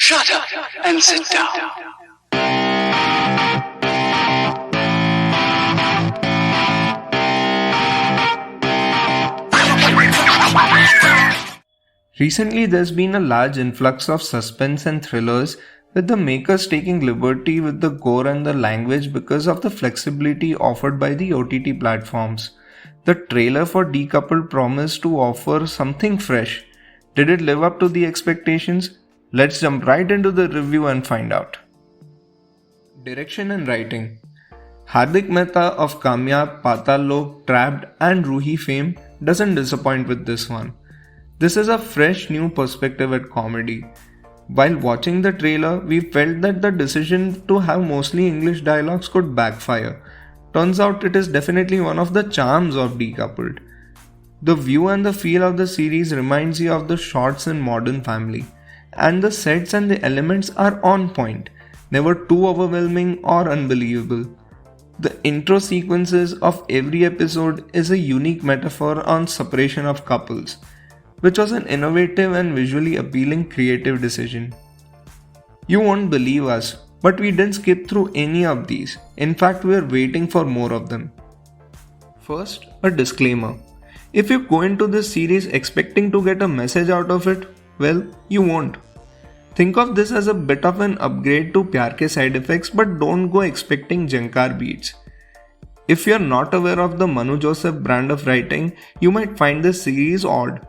Shut up and sit down. Recently, there's been a large influx of suspense and thrillers, with the makers taking liberty with the gore and the language because of the flexibility offered by the OTT platforms. The trailer for Decoupled promised to offer something fresh. Did it live up to the expectations? Let's jump right into the review and find out. Direction and writing. Hardik Mehta of Kamyab, Patal Lok, Trapped and Ruhi fame doesn't disappoint with this one. This is a fresh new perspective at comedy. While watching the trailer, we felt that the decision to have mostly English dialogues could backfire. Turns out it is definitely one of the charms of Decoupled. The view and the feel of the series reminds you of the shots in Modern Family, and the sets and the elements are on point, never too overwhelming or unbelievable. The intro sequences of every episode is a unique metaphor on separation of couples, which was an innovative and visually appealing creative decision. You won't believe us, but we didn't skip through any of these. In fact, we are waiting for more of them. First, a disclaimer. If you go into this series expecting to get a message out of it, well, you won't. Think of this as a bit of an upgrade to Pyar Ke Side Effects, but don't go expecting Jankar beats. If you're not aware of the Manu Joseph brand of writing, you might find this series odd.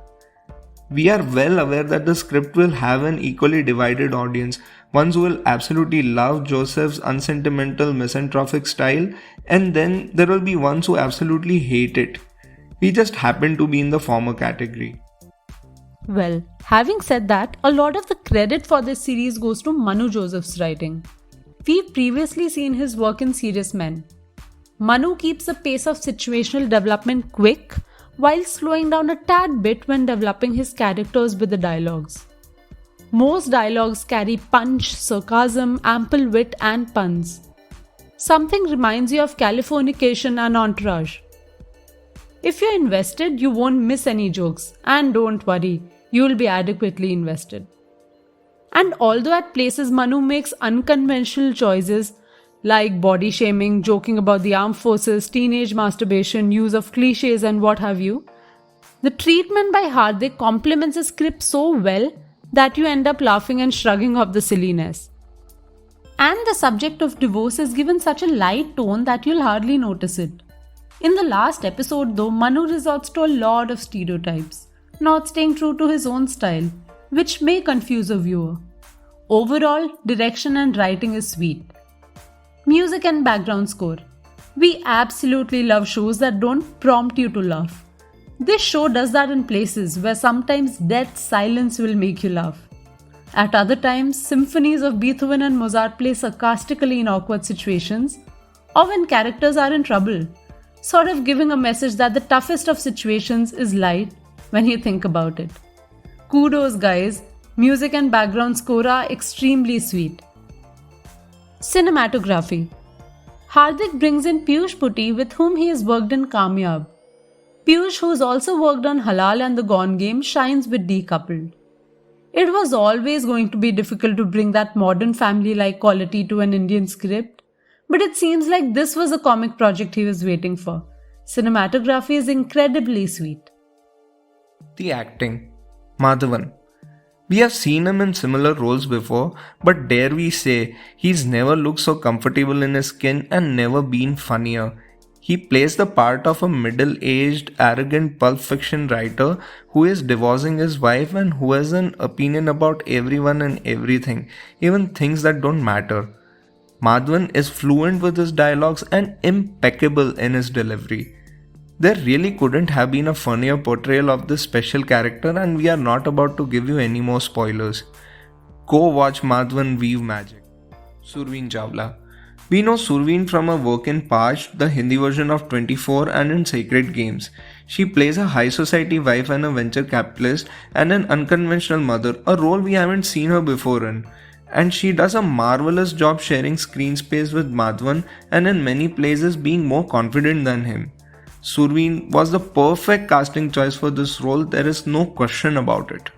We are well aware that the script will have an equally divided audience, ones who will absolutely love Joseph's unsentimental misanthropic style, and then there will be ones who absolutely hate it. We just happen to be in the former category. Well, having said that, a lot of the credit for this series goes to Manu Joseph's writing. We've previously seen his work in Serious Men. Manu keeps the pace of situational development quick, while slowing down a tad bit when developing his characters with the dialogues. Most dialogues carry punch, sarcasm, ample wit and puns. Something reminds you of Californication and Entourage. If you're invested, you won't miss any jokes, and don't worry, you'll be adequately invested. And although at places Manu makes unconventional choices like body shaming, joking about the armed forces, teenage masturbation, use of cliches and what have you, the treatment by Hardik complements the script so well that you end up laughing and shrugging off the silliness. And the subject of divorce is given such a light tone that you'll hardly notice it. In the last episode though, Manu resorts to a lot of stereotypes, not staying true to his own style, which may confuse a viewer. Overall, direction and writing is sweet. Music and background score. We absolutely love shows that don't prompt you to laugh. This show does that in places where sometimes dead silence will make you laugh. At other times, symphonies of Beethoven and Mozart play sarcastically in awkward situations, or when characters are in trouble, sort of giving a message that the toughest of situations is light when you think about it. Kudos guys, music and background score are extremely sweet. Cinematography. Hardik brings in Piyush Putty, with whom he has worked in Kamyab. Piyush, who has also worked on Halal and The Gone Game, shines with Decoupled. It was always going to be difficult to bring that Modern Family-like quality to an Indian script, but it seems like this was a comic project he was waiting for. Cinematography is incredibly sweet. The acting. Madhavan. We have seen him in similar roles before, but dare we say, he's never looked so comfortable in his skin and never been funnier. He plays the part of a middle-aged, arrogant pulp fiction writer who is divorcing his wife and who has an opinion about everyone and everything, even things that don't matter. Madhavan is fluent with his dialogues and impeccable in his delivery. There really couldn't have been a funnier portrayal of this special character, and we are not about to give you any more spoilers. Go watch Madhavan weave magic. Surveen Chawla. We know Surveen from her work in Pash, the Hindi version of 24, and in Sacred Games. She plays a high society wife and a venture capitalist and an unconventional mother, a role we haven't seen her before in. And she does a marvelous job sharing screen space with Madhavan and in many places being more confident than him. Surveen was the perfect casting choice for this role, there is no question about it.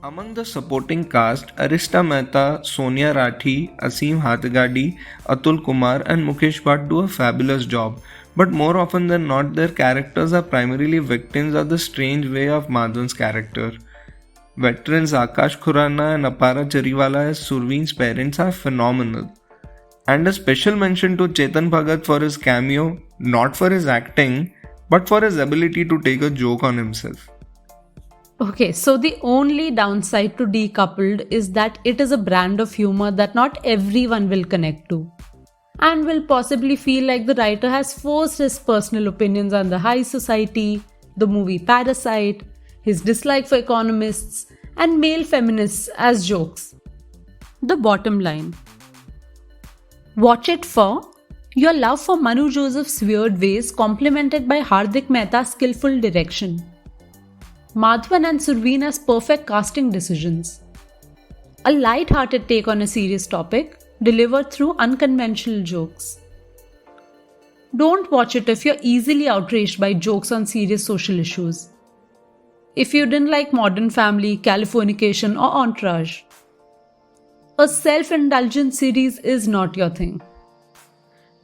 Among the supporting cast, Arista Mehta, Sonia Rathi, Aseem Hathgadi, Atul Kumar, and Mukesh Bhatt do a fabulous job. But more often than not, their characters are primarily victims of the strange way of Madhavan's character. Veterans Akash Khurana and Apara Chariwala as Surveen's parents are phenomenal. And a special mention to Chetan Bhagat for his cameo, not for his acting, but for his ability to take a joke on himself. Okay, so the only downside to Decoupled is that it is a brand of humor that not everyone will connect to, and will possibly feel like the writer has forced his personal opinions on the high society, the movie Parasite, his dislike for economists, and male feminists as jokes. The bottom line: watch it for your love for Manu Joseph's weird ways, complemented by Hardik Mehta's skillful direction. Madhavan and Surveen as perfect casting decisions. A light-hearted take on a serious topic, delivered through unconventional jokes. Don't watch it if you're easily outraged by jokes on serious social issues. If you didn't like Modern Family, Californication, or Entourage. A self-indulgent series is not your thing.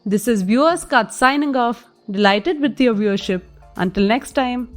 This is Viewers Cut signing off. Delighted with your viewership. Until next time.